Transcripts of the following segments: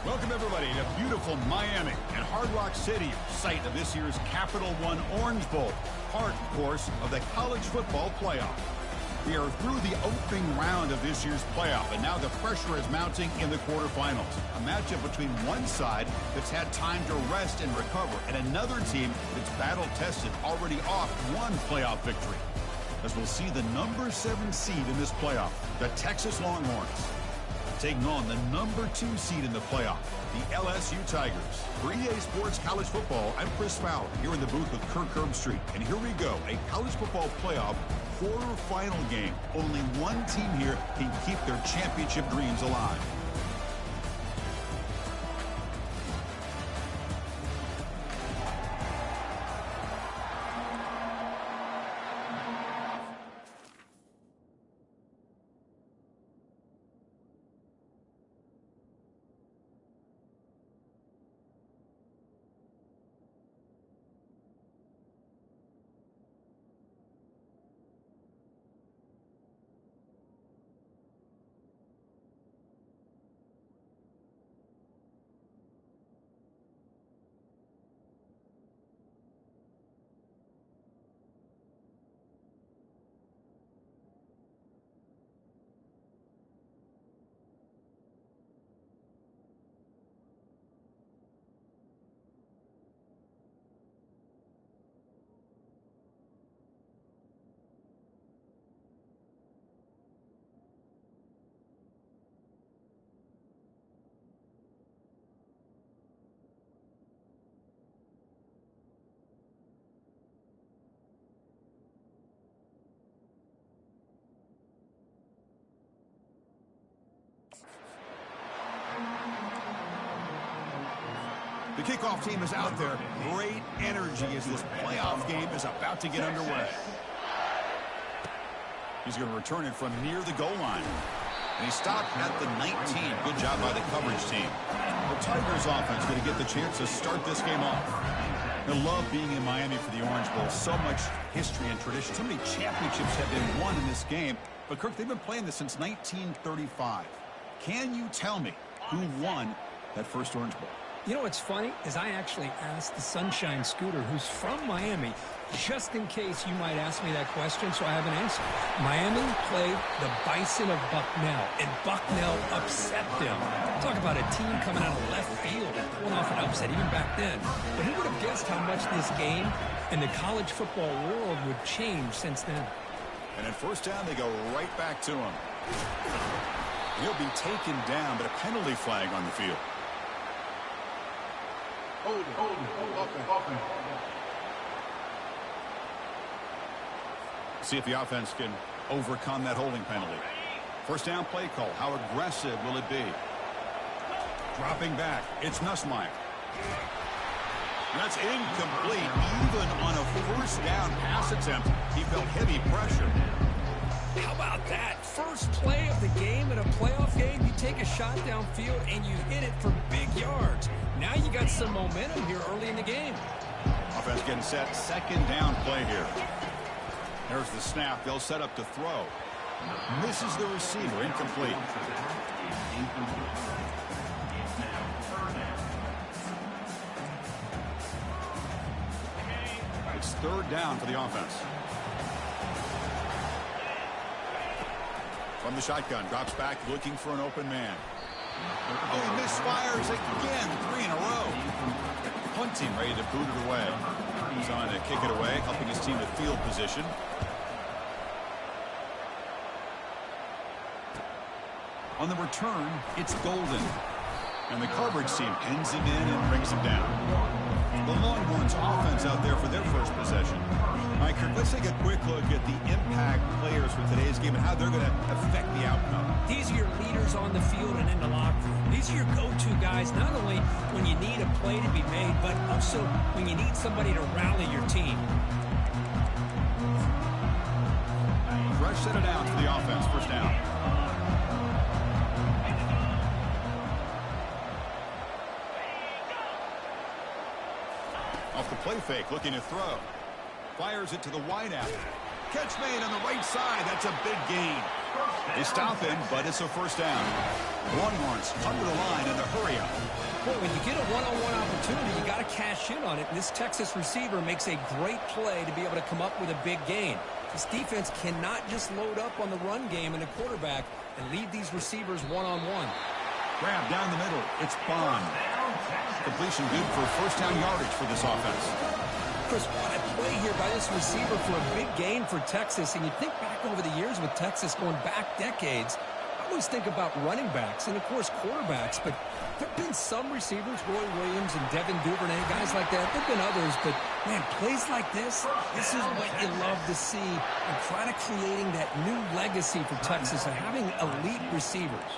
Welcome, everybody, to beautiful Miami and Hard Rock City, site of this year's Capital One Orange Bowl, part, of course, of the college football playoff. We are through the opening round of this year's playoff, and now the pressure is mounting in the quarterfinals. A matchup between one side that's had time to rest and recover, and another team that's battle-tested, already off one playoff victory. As we'll see the number 7 seed in this playoff, the Texas Longhorns, taking on the number 2 seed in the playoff, the LSU Tigers. For EA Sports College Football, I'm Chris Fowler, here in the booth with Kirk Herbstreit. And here we go, a college football playoff quarterfinal game. Only one team here can keep their championship dreams alive. The kickoff team is out there. Great energy as this playoff game is about to get underway. He's going to return it from near the goal line. And he stopped at the 19. Good job by the coverage team. The Tigers offense going to get the chance to start this game off. I love being in Miami for the Orange Bowl. So much history and tradition. So many championships have been won in this game. But, Kirk, they've been playing this since 1935. Can you tell me who won that first Orange Bowl? You know what's funny is I actually asked the Sunshine Scooter, who's from Miami, just in case you might ask me that question, so I have an answer. Miami played the Bison of Bucknell, and Bucknell upset them. Talk about a team coming out of left field and pulling off an upset even back then. But who would have guessed how much this game and the college football world would change since then? And at first down, they go right back to him. He'll be taken down, but a penalty flag on the field. Hold it. See if the offense can overcome that holding penalty. First down play call. How aggressive will it be? Dropping back. It's Nussmeier. That's incomplete. Even on a first down pass attempt, he felt heavy pressure. How about that? First play of the game in a playoff game, you take a shot downfield and you hit it for big yards. Now you got some momentum here early in the game. Offense getting set. Second down play here. There's the snap. They'll set up to throw. Misses the receiver. Incomplete. It's third down for the offense. From the shotgun, drops back, looking for an open man. Oh, he misfires again, 3 in a row. Punting, ready to boot it away. He's on to kick it away, helping his team to field position. On the return, it's Golden. And the coverage team pins him in and brings him down. The Longhorns offense out there for their first possession. All right, Kirk, let's take a quick look at the impact players for today's game and how they're going to affect the outcome. These are your leaders on the field and in the locker room. These are your go-to guys, not only when you need a play to be made, but also when you need somebody to rally your team. Fresh set it down for the offense, first down. Off the play fake, looking to throw. Fires it to the wideout. Catch made on the right side. That's a big gain. They stop him, but it's a first down. Longhorns under the line in a hurry up. Well, when you get a one-on-one opportunity, you got to cash in on it. And this Texas receiver makes a great play to be able to come up with a big gain. This defense cannot just load up on the run game and the quarterback and leave these receivers one-on-one. Grab down the middle. It's Bond. Completion good for first down yardage for this offense. Chris, what a play here by this receiver for a big gain for Texas. And you think back over the years with Texas going back decades, I always think about running backs and, of course, quarterbacks. But there have been some receivers, Roy Williams and Devin Duvernay, guys like that. There have been others. But, man, plays like this is what you love to see. And kind of creating that new legacy for Texas of having elite receivers.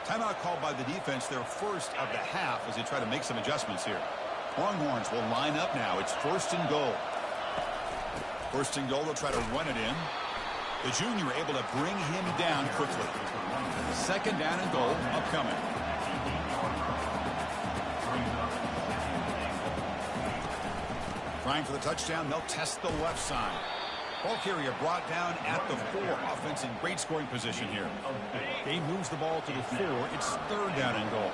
Timeout called by the defense, their first of the half, as they try to make some adjustments here. Longhorns will line up now. It's first and goal. First and goal, they'll try to run it in. The junior able to bring him down quickly. Second down and goal upcoming. Trying for the touchdown, they'll test the left side. Ball carrier brought down at the 4. Offense in great scoring position here. Game moves the ball to the 4. It's third down and goal.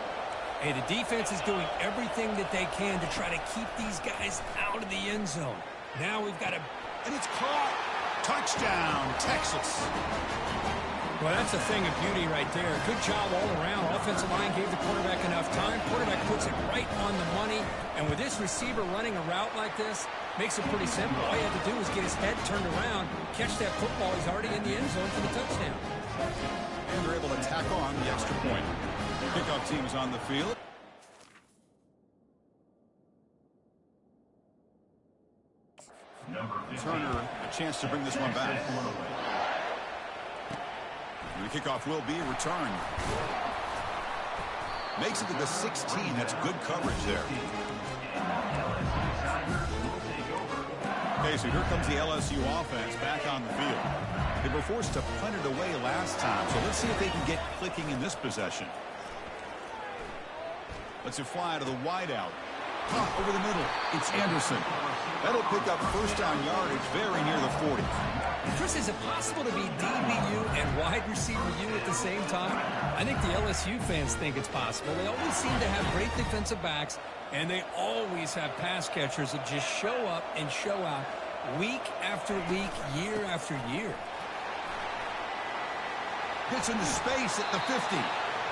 Hey, the defense is doing everything that they can to try to keep these guys out of the end zone. Now we've got to... And it's caught. Touchdown, Texas. Well, that's a thing of beauty right there. Good job all around. Offensive line gave the quarterback enough time. Quarterback puts it right on the money. And with this receiver running a route like this, makes it pretty simple. All you have to do is get his head turned around, catch that football. He's already in the end zone for the touchdown. And they're able to tack on the extra point. Kickoff team is on the field. Turner, a chance to bring this one back. And the kickoff will be returned. Makes it to the 16. That's good coverage there. Okay, so here comes the LSU offense back on the field. They were forced to punt it away last time, so let's see if they can get clicking in this possession. Lets it fly to the wideout. Caught over the middle. It's Anderson. That'll pick up first down yardage very near the 40. Chris, is it possible to be DBU and wide receiver U at the same time? I think the LSU fans think it's possible. They always seem to have great defensive backs, and they always have pass catchers that just show up and show out week after week, year after year. Gets into space at the 50.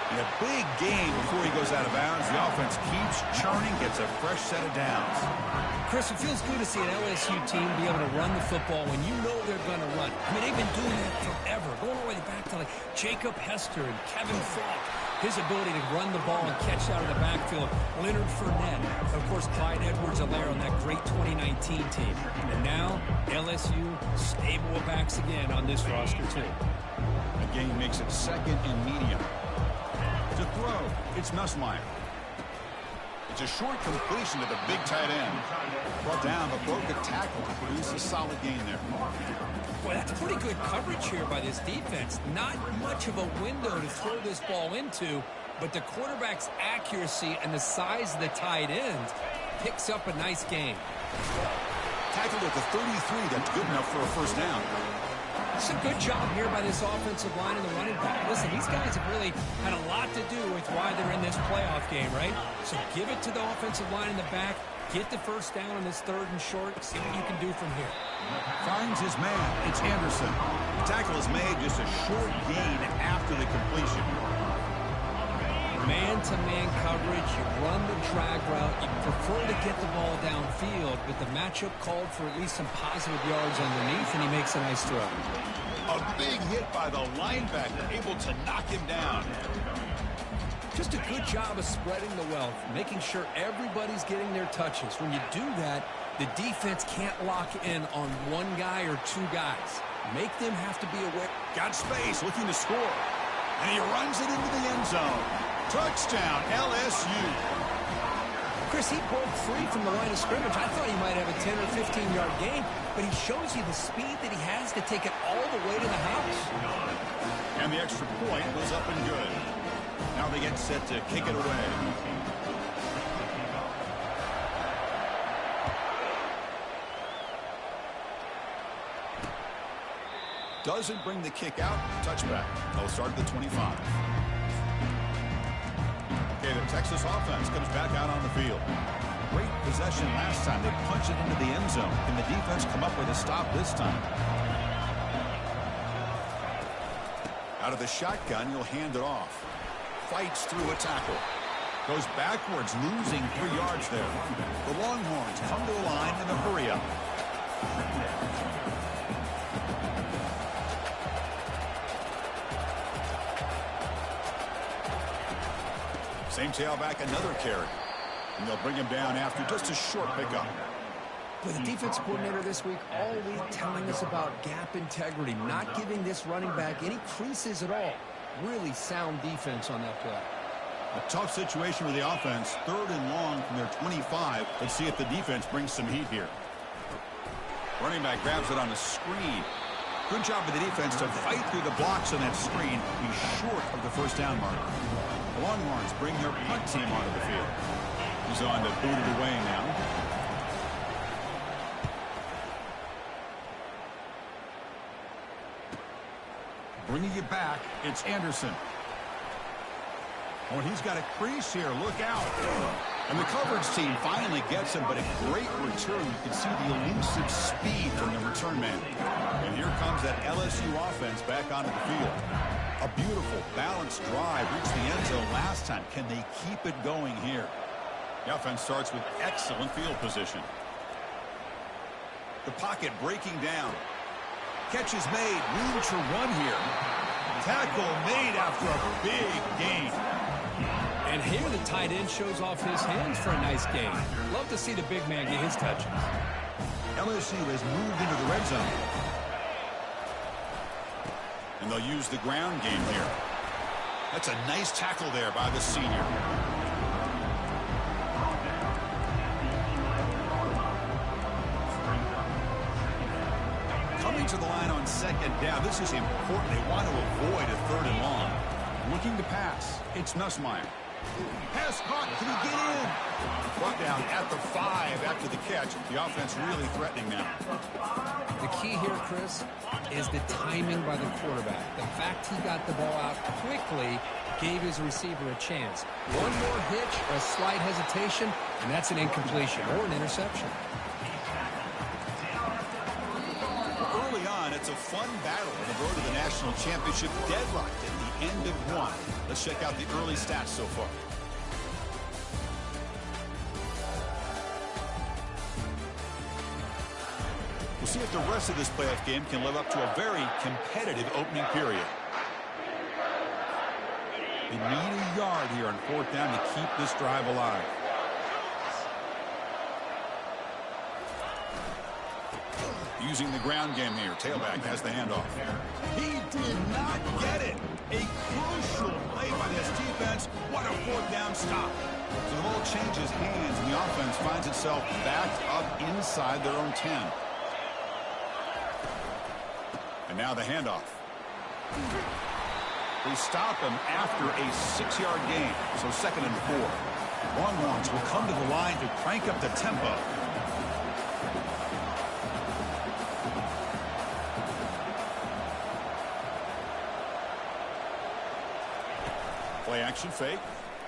And a big gain before he goes out of bounds. The offense keeps churning, gets a fresh set of downs. Chris, it feels good to see an LSU team be able to run the football when you know they're going to run. I mean, they've been doing that forever, going all the way back to like Jacob Hester and Kevin Falk. His ability to run the ball and catch out of the backfield. Leonard Fournette. Of course, Clyde Edwards-Helaire on that great 2019 team. And now, LSU stable of backs again on this roster, too. The game makes it second and medium. To throw, it's Nussmeier. It's a short completion to the big tight end. Brought down, but broke a tackle to produce a solid gain there. Boy, that's pretty good coverage here by this defense. Not much of a window to throw this ball into, but the quarterback's accuracy and the size of the tight end picks up a nice gain. Tackled at the 33. That's good enough for a first down. It's a good job here by this offensive line and the running back. Listen, these guys have really had a lot to do with why they're in this playoff game, right? So give it to the offensive line in the back. Get the first down on this third and short. See what you can do from here. Finds his man. It's Anderson. The tackle is made just a short gain after the completion. Man-to-man coverage, you run the drag route, you prefer to get the ball downfield, but the matchup called for at least some positive yards underneath, and he makes a nice throw. A big hit by the linebacker, able to knock him down. Just a good job of spreading the wealth, making sure everybody's getting their touches. When you do that, the defense can't lock in on one guy or two guys. Make them have to be aware. Got space, looking to score. And he runs it into the end zone. Touchdown, LSU. Chris, he broke free from the line of scrimmage. I thought he might have a 10 or 15-yard gain, but he shows you the speed that he has to take it all the way to the house. And the extra point was up and good. Now they get set to kick it away. Doesn't bring the kick out. Touchback. They'll start at the 25. Okay, the Texas offense comes back out on the field. Great possession last time. They punched it into the end zone. Can the defense come up with a stop this time? Out of the shotgun, he'll hand it off. Fights through a tackle. Goes backwards, losing 3 yards there. The Longhorns come to the line in a hurry-up. Same tailback, another carry. And they'll bring him down after just a short pickup. With the defense coordinator this week all week telling us about gap integrity, not giving this running back any creases at all. Really sound defense on that play. A tough situation with the offense. 3rd and long from their 25. Let's see if the defense brings some heat here. Running back grabs it on a screen. Good job of the defense to fight through the blocks on that screen. He's short of the first down mark. The Longhorns bring their punt team onto the field. He's on to boot it away now. Bringing it back, it's Anderson. Oh, and he's got a crease here. Look out. And the coverage team finally gets him, but a great return. You can see the elusive speed from the return man. And here comes that LSU offense back onto the field. A beautiful, balanced drive. Reached the end zone last time. Can they keep it going here? The offense starts with excellent field position. The pocket breaking down. Catch is made. Room to run here. Tackle made after a big gain. And here the tight end shows off his hands for a nice gain. Love to see the big man get his touches. LSU has moved into the red zone. And they'll use the ground game here. That's a nice tackle there by the senior. Coming to the line on 2nd down. This is important. They want to avoid a 3rd and long. Looking to pass. It's Nussmeier. Pass caught. Can he get in? Brought down at the 5 after the catch. The offense really threatening now. The key here, Chris, is the timing by the quarterback. The fact he got the ball out quickly gave his receiver a chance. One more hitch or a slight hesitation, and that's an incompletion or an interception. Early on, it's a fun battle on the road to the national championship, deadlocked at the end of one. Let's check out the early stats so far. We'll see if the rest of this playoff game can live up to a very competitive opening period. They need a yard here on 4th down to keep this drive alive. Using the ground game here. Tailback has the handoff. He did not get it. A crucial play by this defense. What a 4th down stop. So the ball changes hands, and the offense finds itself backed up inside their own 10. And now the handoff. They stop him after a 6-yard gain. So 2nd and 4. Longhorns will come to the line to crank up the tempo. Play action fake.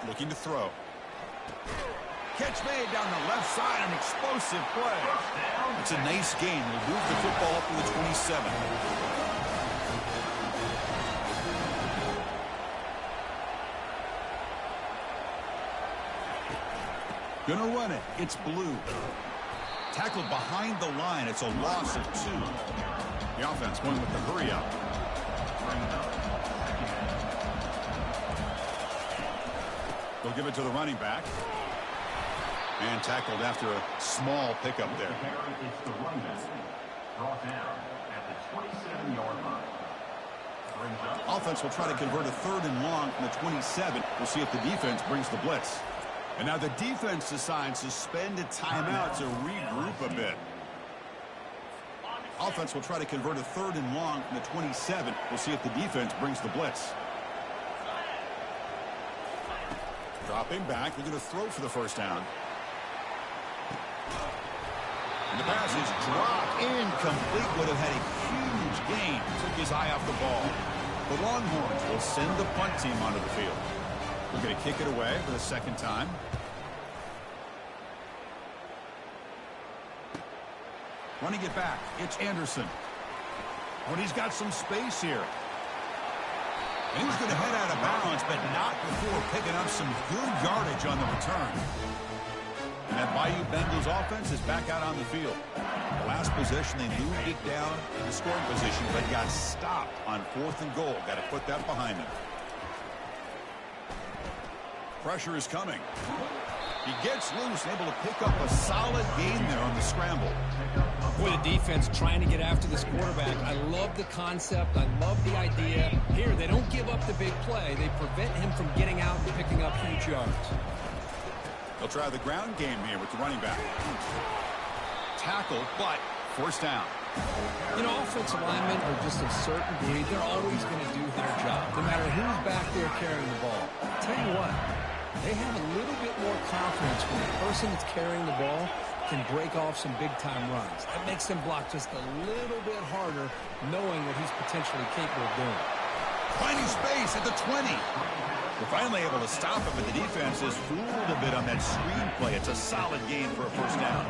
Looking to throw. Catch made down the left side. An explosive play. It's a nice gain. We'll move the football up to the 27. Gonna run it. It's Blue. Tackled behind the line. It's a loss of 2. The offense going with the hurry up. They'll give it to the running back. And tackled after a small pickup there. It's the running brought down at the 27-yard line. Offense will try to convert a 3rd and long from the 27. We'll see if the defense brings the blitz. And now the defense decides to spend a timeout to regroup a bit. Offense will try to convert a 3rd and long from the 27. We'll see if the defense brings the blitz. Dropping back, looking to throw for the first down. And the pass is dropped. Incomplete. Would have had a huge gain. Took his eye off the ball. The Longhorns will send the punt team onto the field. We're going to kick it away for the second time. Running it back, it's Anderson. When he's got some space here. And he's going to head out of bounds, but not before picking up some good yardage on the return. And that Bayou Bengals offense is back out on the field. The last possession, they moved it down in the scoring position, but got stopped on 4th and goal. Got to put that behind them. Pressure is coming. He gets loose, able to pick up a solid gain there on the scramble. Boy, the defense trying to get after this quarterback. I love the concept. I love the idea. Here, they don't give up the big play. They prevent him from getting out and picking up huge yards. They'll try the ground game here with the running back. Tackle, but first down. You know, offensive linemen are just a certain breed. They're always going to do their job, no matter who's back there carrying the ball. I'll tell you what, they have a little bit more confidence when the person that's carrying the ball can break off some big-time runs. That makes them block just a little bit harder, knowing what he's potentially capable of doing. Finding space at the 20. We're finally able to stop him, but the defense is fooled a bit on that screen play. It's a solid gain for a first down.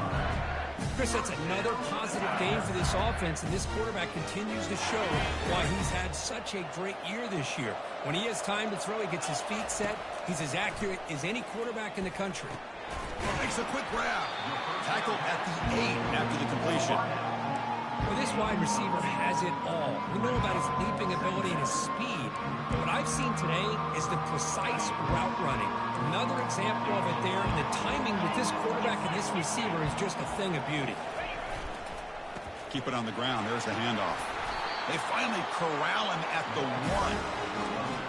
Chris, that's another positive game for this offense, and this quarterback continues to show why he's had such a great year this year. When he has time to throw, he gets his feet set. He's as accurate as any quarterback in the country. Makes a quick grab. Tackle at the 8 after the completion. Well, this wide receiver has it all. We know about his leaping ability and his speed. But what I've seen today is the precise route running. Another example of it there, and the timing with this quarterback and this receiver is just a thing of beauty. Keep it on the ground. There's the handoff. They finally corral him at the 1.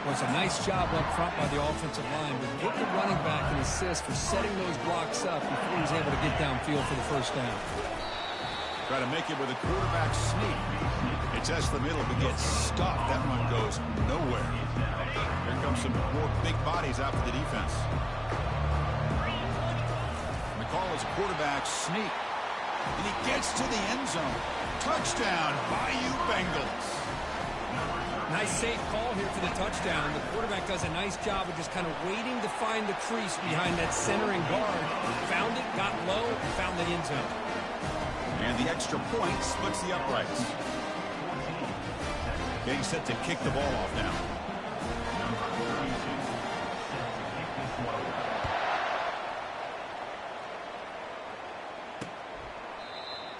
Well, it's a nice job up front by the offensive line, but give the running back an assist for setting those blocks up before he's able to get downfield for the first down. Try to make it with a quarterback sneak. It's tests the middle, but gets stuck. That one goes nowhere. Here comes some more big bodies out for the defense. And the call is a quarterback sneak. And he gets to the end zone. Touchdown, Bayou Bengals. Nice safe call here for the touchdown. The quarterback does a nice job of just kind of waiting to find the crease behind that centering guard. Found it, got low, and found the end zone. And the extra point splits the uprights. Getting set to kick the ball off now.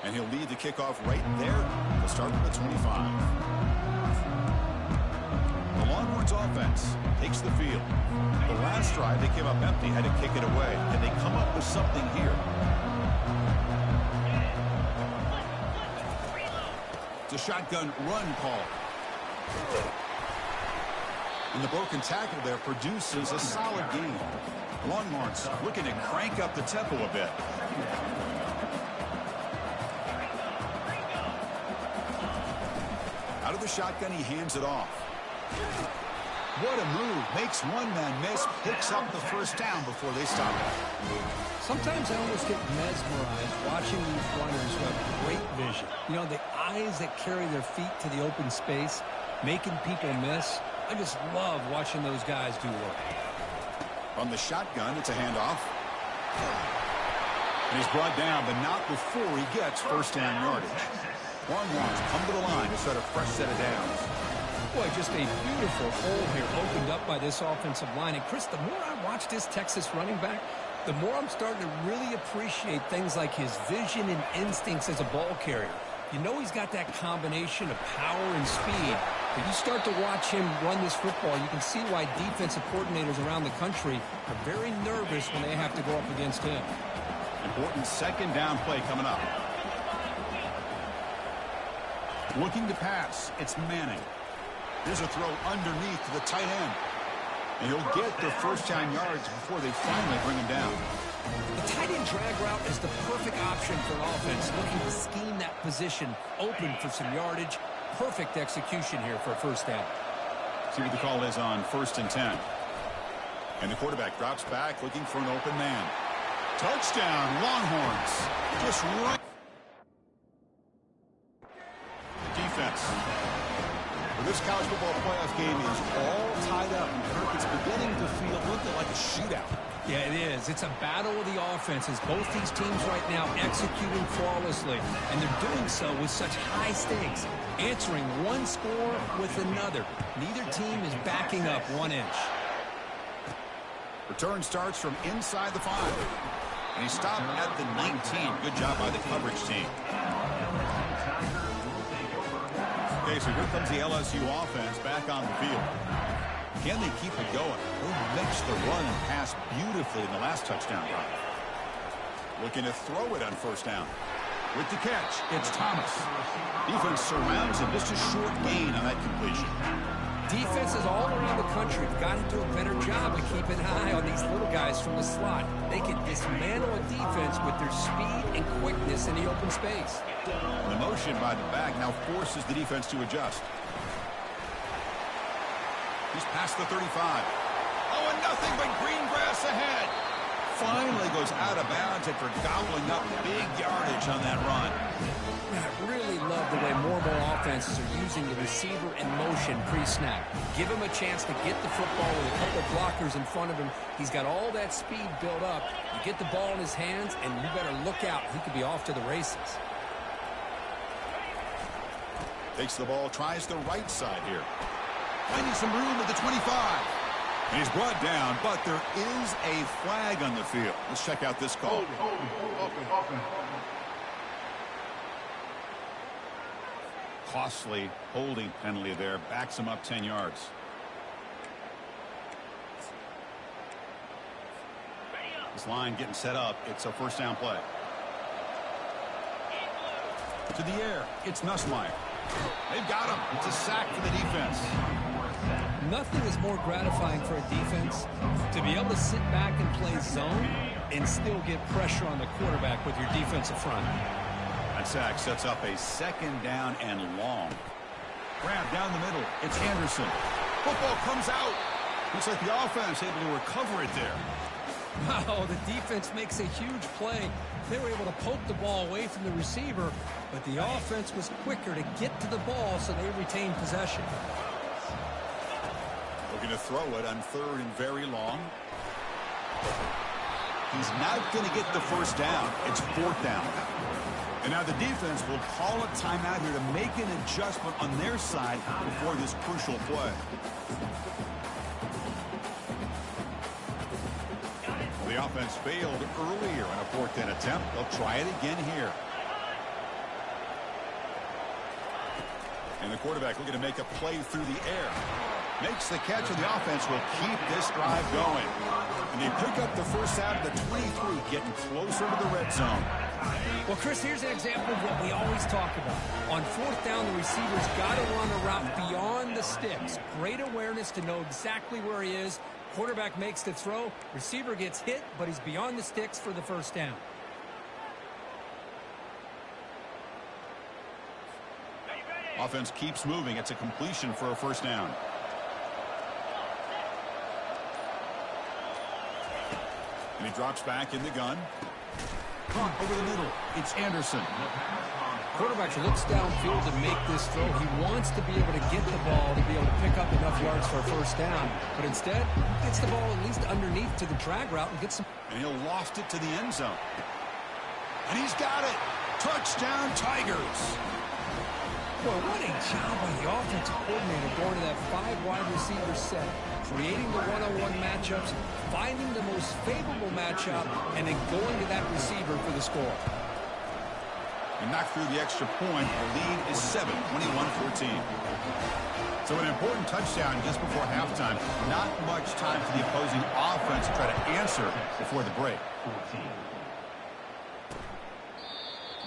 And he'll lead the kickoff right there to start at the 25. The Longhorns offense takes the field. The last drive, they came up empty, had to kick it away. And they come up with something here. It's a shotgun run call. And the broken tackle there produces a solid gain. Longhorns looking to crank up the tempo a bit. Out of the shotgun, he hands it off. What a move. Makes one man miss, picks up the first down before they stop it. Sometimes I almost get mesmerized watching these runners who have great vision. You know, the eyes that carry their feet to the open space, making people miss. I just love watching those guys do work. On the shotgun, it's a handoff. And he's brought down, but not before he gets first down yardage. Longhorns come to the line to start a fresh set of downs. Boy, just a beautiful hole here opened up by this offensive line. And, Chris, the more I watch this Texas running back, the more I'm starting to really appreciate things like his vision and instincts as a ball carrier. You know he's got that combination of power and speed. But you start to watch him run this football, you can see why defensive coordinators around the country are very nervous when they have to go up against him. Important second down play coming up. Looking to pass, it's Manning. Here's a throw underneath to the tight end. And he'll get their first down yards before they finally bring him down. The tight end drag route is the perfect option for an offense looking to scheme that position open for some yardage. Perfect execution here for a first down. See what the call is on 1st and 10. And the quarterback drops back looking for an open man. Touchdown, Longhorns. Just right. college football playoff game is all tied up. And Kirk, it's beginning to feel a little like a shootout. Yeah, it is. It's a battle of the offenses. Both these teams right now executing flawlessly, and they're doing so with such high stakes, answering one score with another. Neither team is backing up 1 inch. Return starts from inside the 5. And he stopped at the 19. Good job by the coverage team. Okay, so here comes the LSU offense back on the field. Can they keep it going? They mixed the run and pass beautifully in the last touchdown drive. Looking to throw it on first down. With the catch, it's Thomas. Defense surrounds him. Just a short gain on that completion. Defenses all around the country have got to do a better job of keeping an eye on these little guys from the slot. They can dismantle a defense with their speed and quickness in the open space. The motion by the back now forces the defense to adjust. He's past the 35. Oh, and nothing but green grass ahead. Finally goes out of bounds after gobbling up big yardage on that run. I really love the way more and more offenses are using the receiver in motion pre-snap. Give him a chance to get the football with a couple of blockers in front of him. He's got all that speed built up. You get the ball in his hands, and you better look out. He could be off to the races. Takes the ball, tries the right side here. Finding some room at the 25. And he's brought down, but there is a flag on the field. Let's check out this call. Costly holding penalty there. Backs him up 10 yards. This line getting set up. It's a first down play. To the air. It's Nussmeier. They've got him. It's a sack for the defense. Nothing is more gratifying for a defense to be able to sit back and play zone and still get pressure on the quarterback with your defensive front. That sack sets up a second down and long. Grab down the middle. It's Anderson. Football comes out. Looks like the offense able to recover it there. Wow, the defense makes a huge play. They were able to poke the ball away from the receiver, but the offense was quicker to get to the ball, so they retained possession. Looking to throw it on third and very long. He's not going to get the first down. It's fourth down. And now the defense will call a timeout here to make an adjustment on their side before this crucial play. Well, the offense failed earlier on a fourth down attempt. They'll try it again here. And the quarterback looking to make a play through the air. Makes the catch, and the offense will keep this drive going. And they pick up the first out of the 23, getting closer to the red zone. Well, Chris, here's an example of what we always talk about. On fourth down, the receiver's got to run a route beyond the sticks. Great awareness to know exactly where he is. Quarterback makes the throw. Receiver gets hit, but he's beyond the sticks for the first down. Offense keeps moving. It's a completion for a first down. And he drops back in the gun. Caught over the middle. It's Anderson. Quarterback looks downfield to make this throw. He wants to be able to get the ball to be able to pick up enough yards for a first down. But instead, gets the ball at least underneath to the drag route and gets some. And he'll loft it to the end zone. And he's got it. Touchdown, Tigers. Boy, what a job by the offensive coordinator going to that 5 wide receiver set, creating the one-on-one matchups, finding the most favorable matchup, and then going to that receiver for the score. And knocked through the extra point. The lead is 7, 21-14. So an important touchdown just before halftime. Not much time for the opposing offense to try to answer before the break.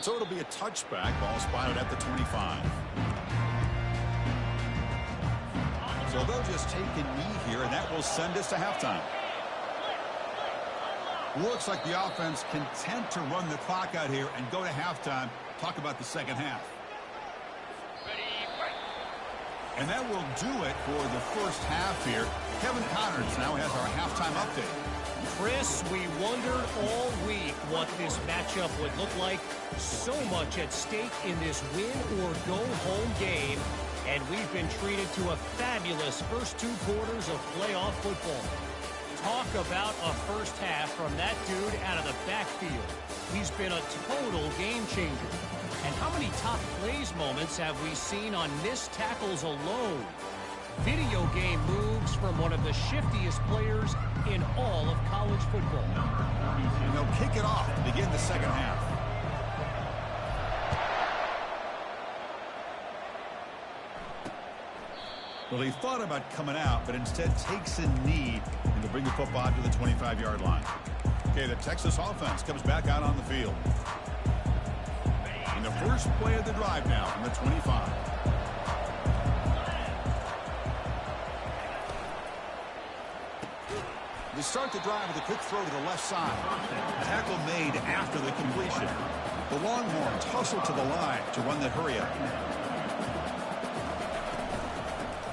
So it'll be a touchback. Ball spotted at the 25. So they'll just take a knee here, and that will send us to halftime. Looks like the offense content to run the clock out here and go to halftime. Talk about the second half. And that will do it for the first half here. Kevin Connors now has our halftime update. Chris, we wondered all week what this matchup would look like. So much at stake in this win-or-go-home game. And we've been treated to a fabulous first 2 quarters of playoff football. Talk about a first half from that dude out of the backfield. He's been a total game changer. And how many top plays moments have we seen on missed tackles alone? Video game moves from one of the shiftiest players in all of college football. And they'll kick it off to begin the second half. Well, he thought about coming out, but instead takes a knee and to bring the football to the 25-yard line. Okay, the Texas offense comes back out on the field. In the first play of the drive now from the 25. They start the drive with a quick throw to the left side. Tackle made after the completion. The Longhorns hustle to the line to run the hurry up.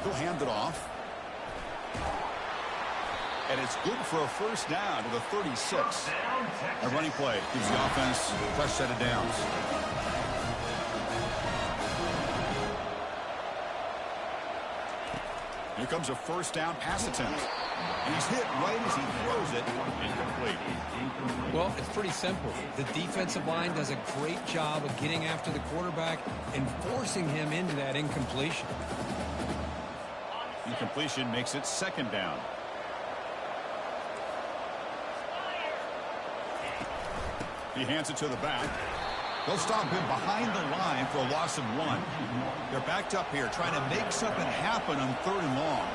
He'll hand it off. And it's good for a first down to the 36. A running play gives the offense a fresh set of downs. Here comes a first down pass attempt. And he's hit right as he throws it. Incomplete. Well, it's pretty simple. The defensive line does a great job of getting after the quarterback and forcing him into that incompletion. Incompletion makes it second down. He hands it to the back. They'll stop him behind the line for a loss of 1. They're backed up here trying to make something happen on 3rd and long.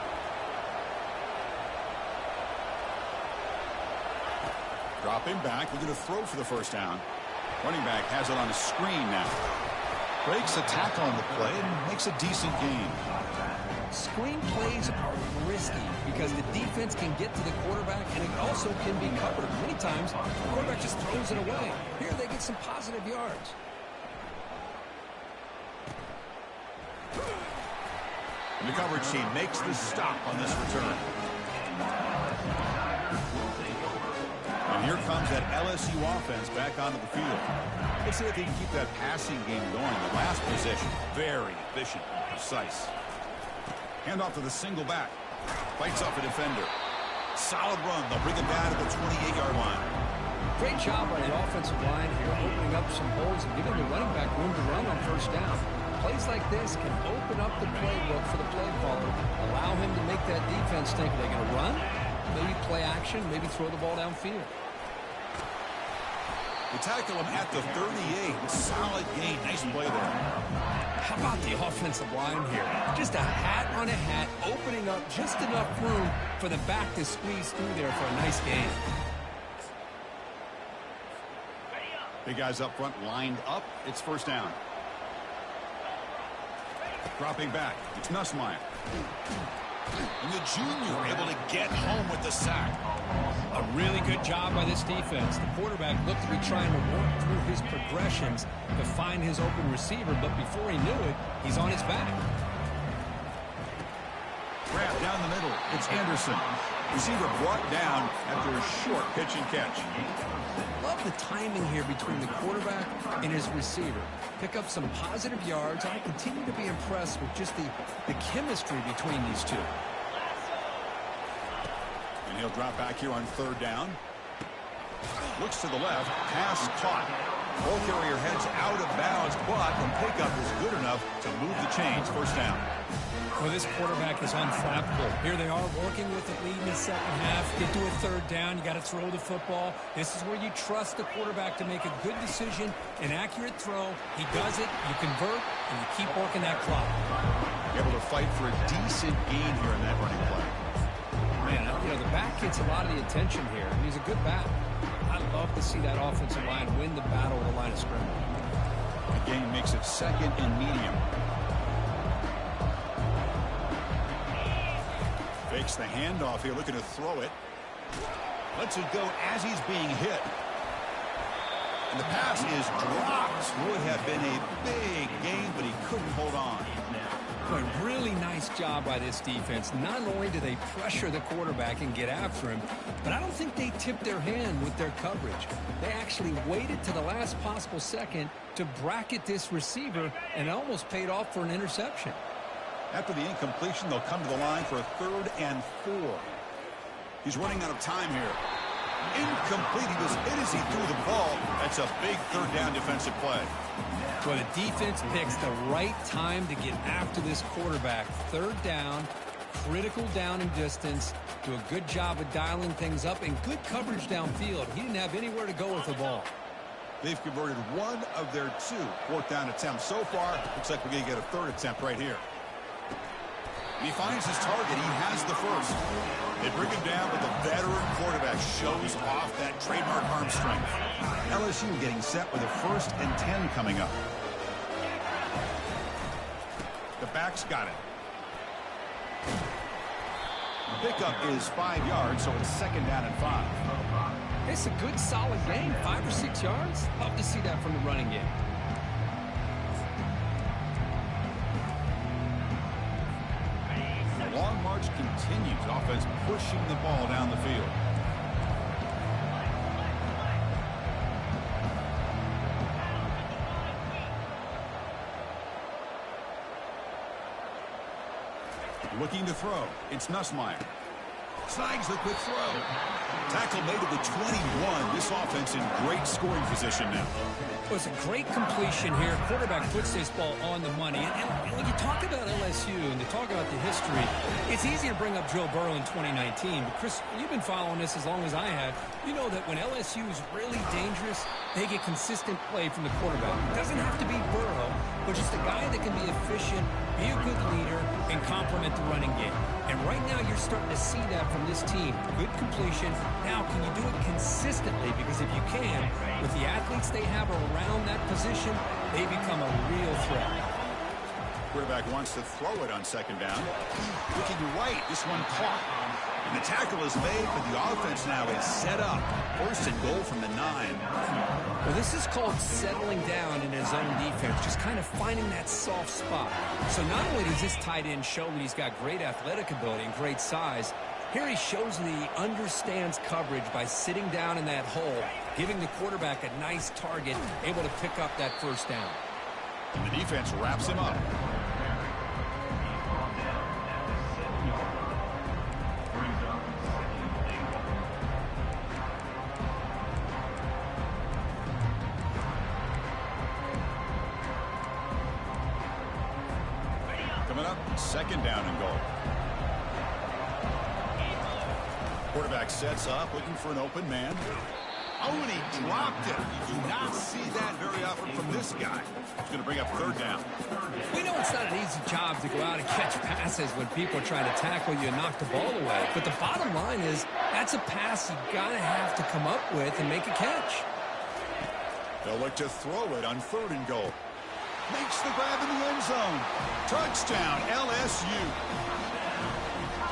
Dropping back, looking to throw for the first down. Running back has it on a screen now. Breaks a tackle on the play and makes a decent gain. Screen plays are risky because the defense can get to the quarterback and it also can be covered. Many times, the quarterback just throws it away. Here they get some positive yards. And the coverage team makes the stop on this return. And here comes that LSU offense back onto the field. Let's see if they can keep that passing game going. The last possession, very efficient and precise. Hand off to the single back. Fights off a defender. Solid run. They'll bring it down to the 28-yard line. Great job by the offensive line here, opening up some holes and giving the running back room to run on first down. Plays like this can open up the playbook for the play caller, allow him to make that defense think, are they going to run? Maybe play action, maybe throw the ball downfield. They tackle him at the 38. Solid gain. Nice play there. How about the offensive line here? Just a hat on a hat, opening up just enough room for the back to squeeze through there for a nice gain. Big guys up front lined up. It's first down. Dropping back. It's Nussmeier. And the junior able to get home with the sack. A really good job by this defense. The quarterback looked to be trying to work through his progressions to find his open receiver, but before he knew it, he's on his back. Grab down the middle. It's Anderson. Receiver brought down after a short pitch and catch. Love the timing here between the quarterback and his receiver. Pick up some positive yards. I continue to be impressed with just the chemistry between these two. And he'll drop back here on third down. Looks to the left. Pass caught. Ball carrier heads out of bounds, but the pickup is good enough to move the chains. First down. Well, this quarterback is unflappable. Here they are working with the lead in the second half. Get to a third down. You got to throw the football. This is where you trust the quarterback to make a good decision, an accurate throw. He does it. You convert, and you keep working that clock. Able to fight for a decent gain here in that running play. Man, the back gets a lot of the attention here, and he's a good back. I love to see that offensive line win the battle of the line of scrimmage. The game makes it second and medium. Fakes the handoff here, looking to throw it. Lets it go as he's being hit. And the pass is dropped. Would have been a big gain, but he couldn't hold on. Boy, really nice job by this defense. Not only do they pressure the quarterback and get after him, but I don't think they tipped their hand with their coverage. They actually waited to the last possible second to bracket this receiver, and it almost paid off for an interception. After the incompletion, they'll come to the line for a 3rd and 4. He's running out of time here. Incomplete. He was hit as he threw the ball. That's a big 3rd down defensive play. Well, the defense picks the right time to get after this quarterback. 3rd down, critical down and distance. Do a good job of dialing things up and good coverage downfield. He didn't have anywhere to go with the ball. They've converted 1 of their 2 4th down attempts so far. Looks like we're going to get a 3rd attempt right here. He finds his target. He has the first. They bring him down, but the veteran quarterback shows off that trademark arm strength. LSU getting set with a 1st and 10 coming up. The back's got it. Pickup is 5 yards, so it's 2nd down and 5. It's a good, solid game. 5 or 6 yards. Love to see that from the running game. The long march continues. Offense pushing the ball down the field. Looking to throw. It's Nussmeier. Snags the quick throw. Tackle made to the 21. This offense in great scoring position now. Well, it's a great completion here. Quarterback puts this ball on the money. And when you talk about LSU and you talk about the history, it's easy to bring up Joe Burrow in 2019. But, Chris, you've been following this as long as I have. You know that when LSU is really dangerous, they get consistent play from the quarterback. It doesn't have to be Burrow, but just a guy that can be efficient, be a good leader, and complement the running game. And right now you're starting to see that from this team. Good completion. Now, can you do it consistently? Because if you can, with the athletes they have around that position, they become a real threat. Quarterback wants to throw it on 2nd down. Looking right, this one caught. And the tackle is made, but the offense now is set up. 1st and goal from the 9. Well, this is called settling down in his own defense, just kind of finding that soft spot. So not only does this tight end show that he's got great athletic ability and great size, here he shows that he understands coverage by sitting down in that hole, giving the quarterback a nice target, able to pick up that 1st down. And the defense wraps him up. Coming up, 2nd down and goal. Quarterback sets up, looking for an open man. Oh, and he dropped it. You do not see that very often from this guy. He's going to bring up 3rd down. We know it's not an easy job to go out and catch passes when people are trying to tackle you and knock the ball away. But the bottom line is that's a pass you got to have to come up with and make a catch. They'll look to throw it on 3rd and goal. Makes the grab in the end zone. Touchdown, LSU.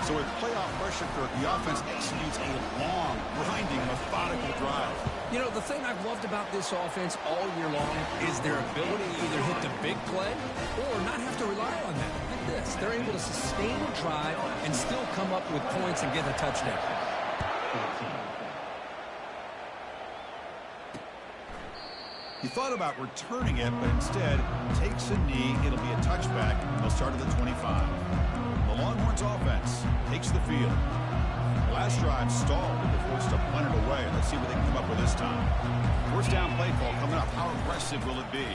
So with playoff pressure, the offense executes a long, grinding, methodical drive. You know, the thing I've loved about this offense all year long is their ability to either hit the big play or not have to rely on that. Look at this. They're able to sustain a drive and still come up with points and get a touchdown. He thought about returning it, but instead takes a knee. It'll be a touchback. They'll start at the 25. The Longhorns offense takes the field. Last drive stalled and forced to punt it away. Let's see what they can come up with this time. 1st down play call coming up. How aggressive will it be?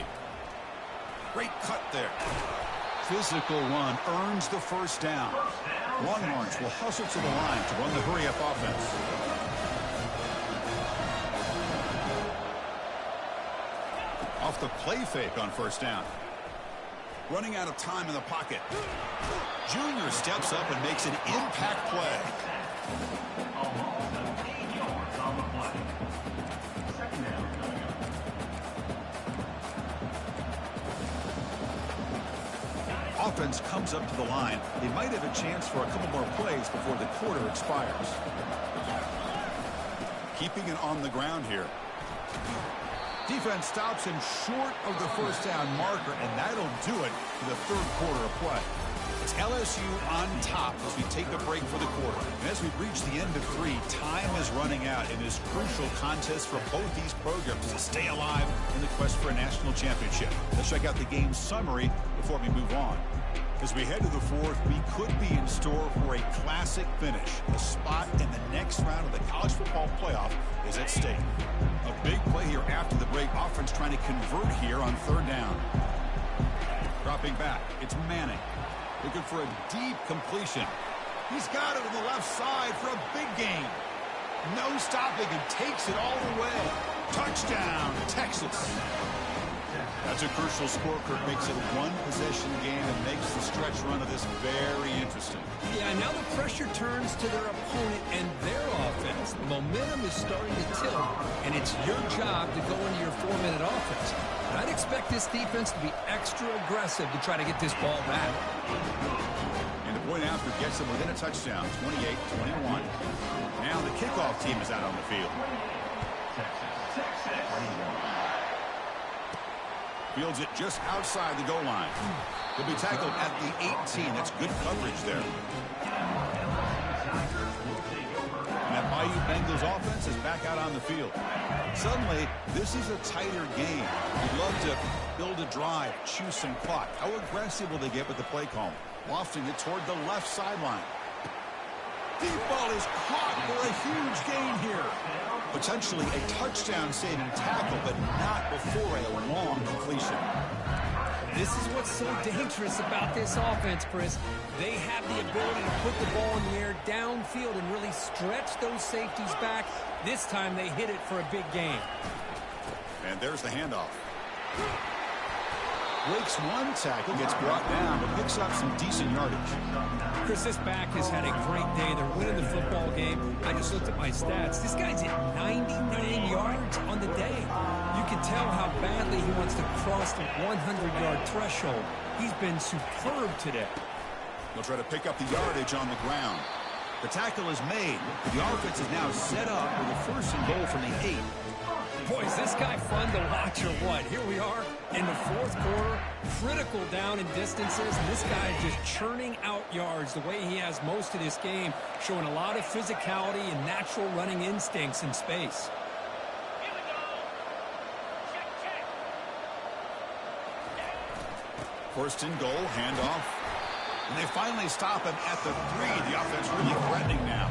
Great cut there. Physical run earns the 1st down. Longhorns will hustle to the line to run the hurry-up offense. Off the play fake on 1st down. Running out of time in the pocket. Junior steps up and makes an impact play. Offense comes up to the line. They might have a chance for a couple more plays before the quarter expires. Keeping it on the ground here. Defense stops him short of the 1st down marker, and that'll do it for the 3rd quarter of play. It's LSU on top as we take a break for the quarter. And as we reach the end of 3, time is running out in this crucial contest for both these programs to stay alive in the quest for a national championship. Let's check out the game summary before we move on. As we head to the fourth, we could be in store for a classic finish. A spot in the next round of the college football playoff is at stake. A big play here after the break. Offense trying to convert here on third down. Dropping back, it's Manning. Looking for a deep completion. He's got it on the left side for a big gain. No stopping and takes it all the way. Touchdown, Texas. That's a crucial score. Kirk makes it a one-possession game and makes the stretch run of this very interesting. Yeah, now the pressure turns to their opponent and their offense. The momentum is starting to tilt, and it's your job to go into your 4-minute offense. But I'd expect this defense to be extra aggressive to try to get this ball back. And the point after gets them within a touchdown, 28-21. Now the kickoff team is out on the field. Fields it just outside the goal line. He'll be tackled at the 18. That's good coverage there. And that Bayou Bengals offense is back out on the field. Suddenly, this is a tighter game. You'd love to build a drive, choose some clock. How aggressive will they get with the play call? Lofting it toward the left sideline. Deep ball is caught for a huge gain here. Potentially a touchdown-saving tackle, but not before a long completion. This is what's so dangerous about this offense, Chris. They have the ability to put the ball in the air downfield and really stretch those safeties back. This time they hit it for a big gain. And there's the handoff. Breaks one tackle, gets brought down, but picks up some decent yardage. Chris, this back has had a great day. They're winning the football game. I just looked at my stats. This guy's at 99 yards on the day. You can tell how badly he wants to cross the 100-yard threshold. He's been superb today. They'll try to pick up the yardage on the ground. The tackle is made. The offense is now set up with a first and goal from the 8. Boy, is this guy fun to watch or what? Here we are in the fourth quarter, critical down in distances, and this guy is just churning out yards the way he has most of this game, showing a lot of physicality and natural running instincts in space. First and goal, handoff. And they finally stop him at the 3. The offense really threatening now.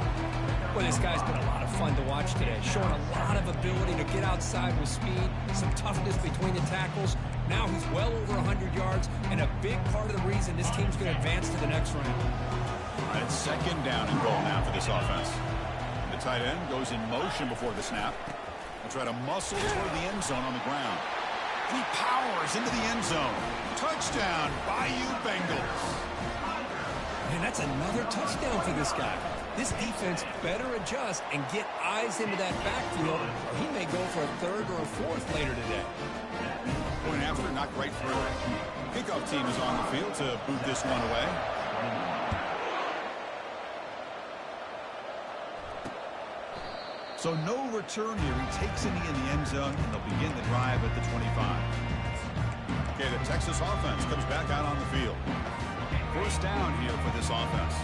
Well, this guy's been a lot of fun to watch today, showing a lot of ability to get outside with speed, some toughness between the tackles. Now he's well over 100 yards, and a big part of the reason this team's going to advance to the next round. It's second down and goal now for this offense. The tight end goes in motion before the snap. They'll try to muscle toward the end zone on the ground. And he powers into the end zone. Touchdown, Bayou Bengals. Man, that's another touchdown for this guy. This defense better adjust and get eyes into that backfield, or he may go for a third or a fourth later today. Point after, not great for him. Kickoff team is on the field to boot this one away. So no return here. He takes a knee in the end zone, and they'll begin the drive at the 25. Okay, the Texas offense comes back out on the field. First down here for this offense.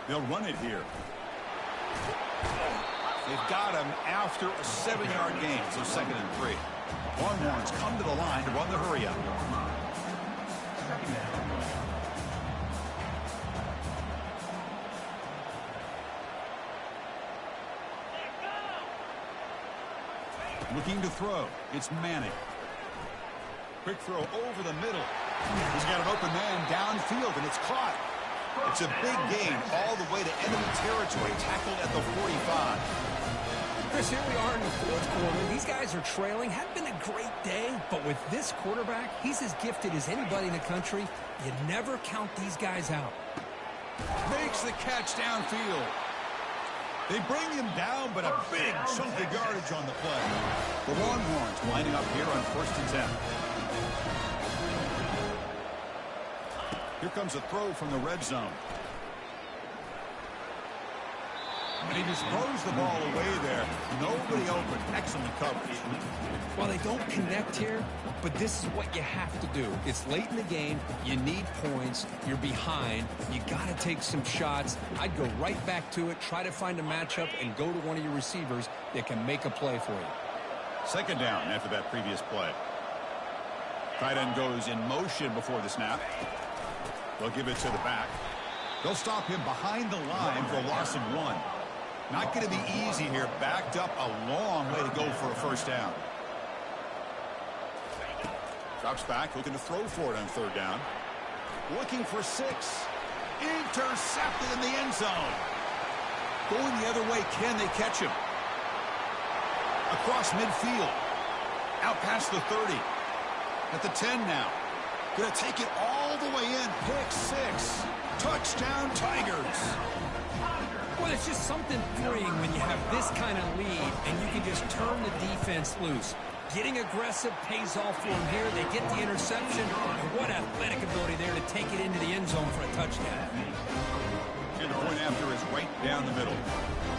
They'll run it here. They've got him after a 7-yard gain, so 2nd and 3. Longhorns come to the line to run the hurry up. Looking to throw. It's Manning. Quick throw over the middle. He's got an open man downfield, and it's caught. It's a big gain all the way to enemy territory, tackled at the 45. Chris, here we are in the fourth quarter. These guys are trailing. Hadn't been a great day, but with this quarterback, he's as gifted as anybody in the country. You never count these guys out. Makes the catch downfield. They bring him down, but a big chunk of yardage on the play. The Longhorns lining up here on 1st and 10. Here comes a throw from the red zone. And he just throws the ball away there. Nobody open. Excellent coverage. Well, they don't connect here, but this is what you have to do. It's late in the game. You need points. You're behind. You got to take some shots. I'd go right back to it, try to find a matchup, and go to one of your receivers that can make a play for you. Second down after that previous play. Tight end goes in motion before the snap. They'll give it to the back. They'll stop him behind the line for a loss of 1. Not going to be easy here. Backed up a long way to go for a first down. Drops back, looking to throw for it on third down. Looking for 6. Intercepted in the end zone. Going the other way, can they catch him? Across midfield. Out past the 30. At the 10 now. Going to take it all the way in. Pick 6. Touchdown, Tigers. Well, it's just something freeing when you have this kind of lead and you can just turn the defense loose. Getting aggressive pays off for them here. They get the interception. And what athletic ability there to take it into the end zone for a touchdown. And the point after is right down the middle.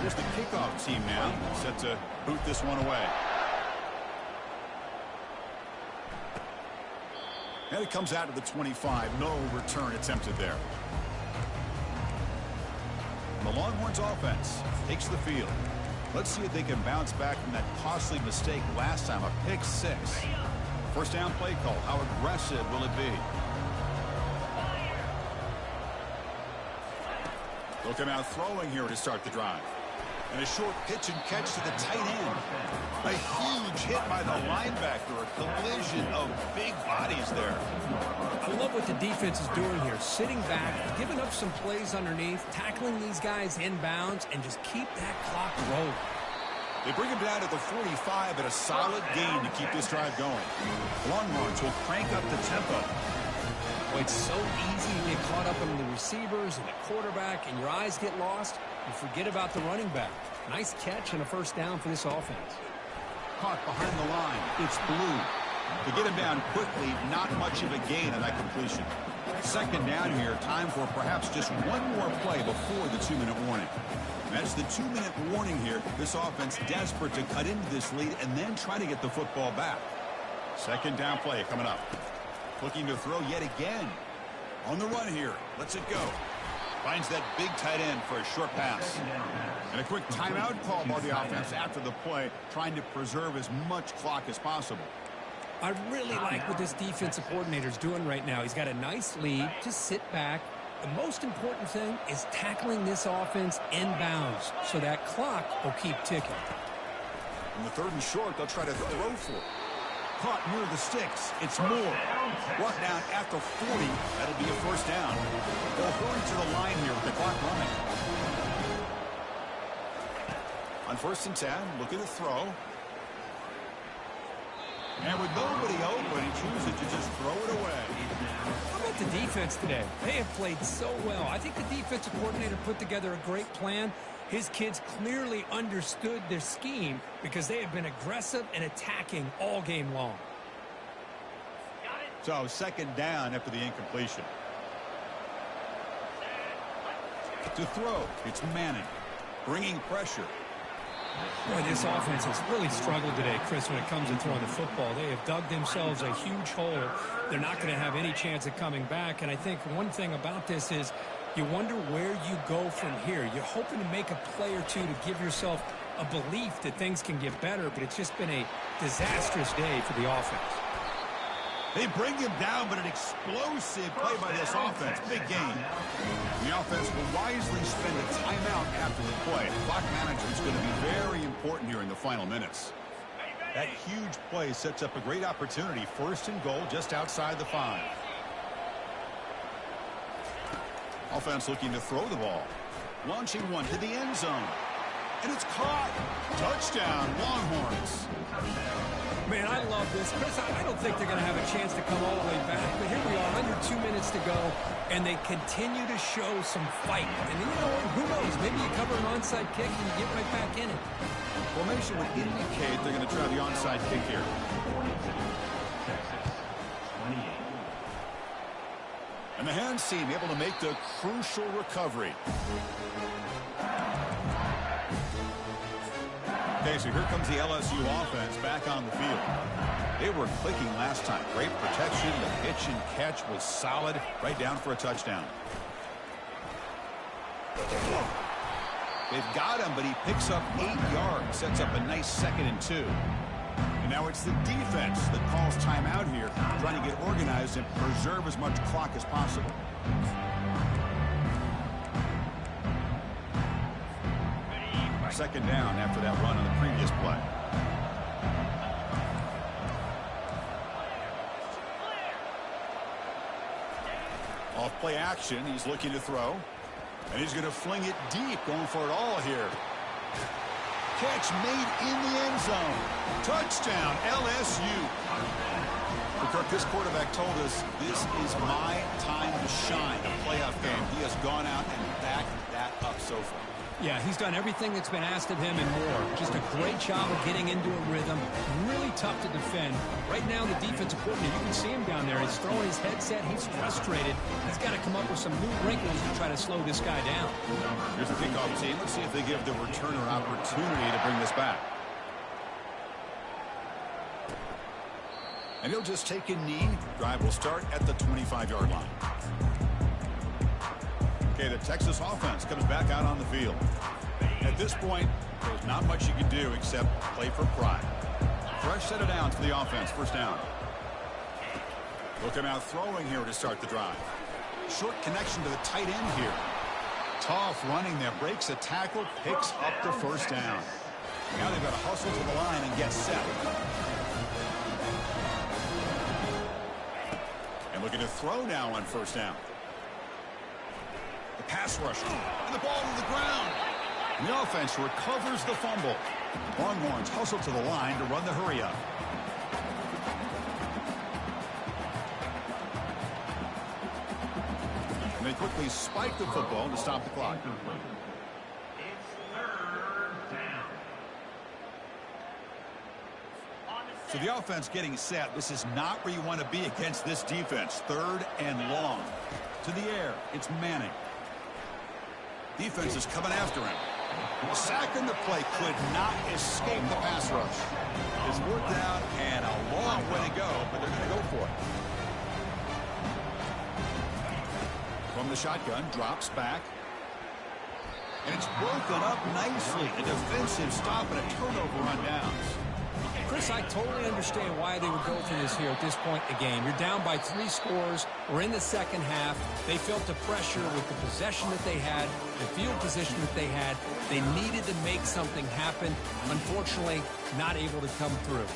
Here's the kickoff team now, set to boot this one away. And it comes out to the 25. No return attempted there. The Longhorns offense takes the field. Let's see if they can bounce back from that costly mistake last time, a pick 6. First down play call. How aggressive will it be? They'll come out throwing here to start the drive. And a short pitch and catch to the tight end. A huge hit by the linebacker. A collision of big bodies there. I love what the defense is doing here. Sitting back, giving up some plays underneath, tackling these guys inbounds, and just keep that clock rolling. They bring him down at the 45 at a solid gain to keep this drive going. Longhorns will crank up the tempo. Well, it's so easy to get caught up in the receivers and the quarterback, and your eyes get lost. You forget about the running back. Nice catch and a first down for this offense. Caught behind the line. It's Blue. To get him down quickly, not much of a gain on that completion. Second down here, time for perhaps just one more play before the 2-minute warning. That's the 2-minute warning here. This offense desperate to cut into this lead and then try to get the football back. Second down play coming up. Looking to throw yet again. On the run here. Lets it go. Finds that big tight end for a short pass. And a quick timeout call by the offense after the play, trying to preserve as much clock as possible. I really like what this defensive coordinator is doing right now. He's got a nice lead. Just sit back. The most important thing is tackling this offense inbounds so that clock will keep ticking. In the 3rd and short, they'll try to throw for it. Caught near the sticks. It's Moore. Brought down at the 40. That'll be a first down. They'll hurry to the line here with the clock running. On 1st and 10, looking to throw. And with nobody open, he chooses to just throw it away. How about the defense today? They have played so well. I think the defensive coordinator put together a great plan. His kids clearly understood their scheme because they have been aggressive and attacking all game long. So second down after the incompletion. To throw, it's Manning. Bringing pressure. Boy, this offense has really struggled today, Chris, when it comes to throwing the football. They have dug themselves a huge hole. They're not going to have any chance of coming back. And I think one thing about this is you wonder where you go from here. You're hoping to make a play or two to give yourself a belief that things can get better, but it's just been a disastrous day for the offense. They bring him down, but an explosive play by this offense. Big game. The offense will wisely spend a timeout after the play. Clock management is going to be very important here in the final minutes. That huge play sets up a great opportunity. 1st and goal just outside the 5. Offense looking to throw the ball. Launching one to the end zone. And it's caught. Touchdown, Longhorns. Man, I love this. Chris, I don't think they're going to have a chance to come all the way back. But here we are, under 2 minutes to go, and they continue to show some fight. And then, you know what? Who knows? Maybe you cover an onside kick and you get right back in it. Formation would indicate they're going to try the onside kick here. And the hands team able to make the crucial recovery. Okay, so here comes the LSU offense back on the field. They were clicking last time. Great protection. The pitch and catch was solid. Right down for a touchdown. They've got him, but he picks up 8 yards. Sets up a nice 2nd and 2. And now it's the defense that calls timeout here, trying to get organized and preserve as much clock as possible. Second down after that run on the previous play. Off play action, he's looking to throw. And he's going to fling it deep, going for it all here. Catch made in the end zone. Touchdown, LSU. Kirk, this quarterback told us this is my time to shine, a playoff game. He has gone out and backed that up so far. Yeah, he's done everything that's been asked of him and more. Just a great job of getting into a rhythm. Really tough to defend. Right now, the defensive coordinator, you can see him down there. He's throwing his headset. He's frustrated. He's got to come up with some new wrinkles to try to slow this guy down. Here's the kickoff team. Let's see if they give the returner opportunity to bring this back. And he'll just take a knee. Drive will start at the 25-yard line. Okay, the Texas offense comes back out on the field. At this point, there's not much you can do except play for pride. Fresh set of downs for the offense. First down. They'll come out throwing here to start the drive. Short connection to the tight end here. Tough running there. Breaks a tackle, picks up the first down. Now they've got to hustle to the line and get set. And looking to throw now on first down. The pass rush, and the ball to the ground. And the offense recovers the fumble. Longhorns hustle to the line to run the hurry up. And they quickly spike the football to stop the clock. It's third down. So the offense getting set. This is not where you want to be against this defense. Third and long. To the air, it's Manning. Defense is coming after him. Sack in the play, could not escape the pass rush. It's worked out and a long way to go, but they're going to go for it. From the shotgun, drops back. And it's broken up nicely. A defensive stop and a turnover on downs. Chris, I totally understand why they would go for this here at this point in the game. You're down by 3 scores. We're in the second half. They felt the pressure with the possession that they had, the field position that they had. They needed to make something happen. Unfortunately, not able to come through.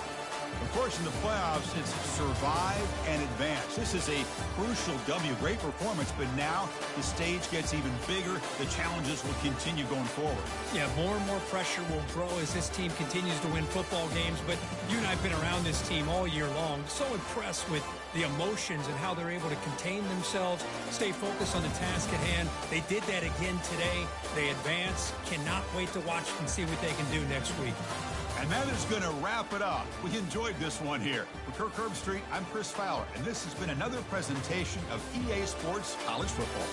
Of course, in the playoffs, it's survive and advance. This is a crucial W. Great performance, but now the stage gets even bigger. The challenges will continue going forward. Yeah, more and more pressure will grow as this team continues to win football games. But you and I have been around this team all year long. So impressed with the emotions and how they're able to contain themselves, stay focused on the task at hand. They did that again today. They advance. Cannot wait to watch and see what they can do next week. And that is going to wrap it up. We enjoyed this one here. For Kirk Herbstreit, I'm Chris Fowler, and this has been another presentation of EA Sports College Football.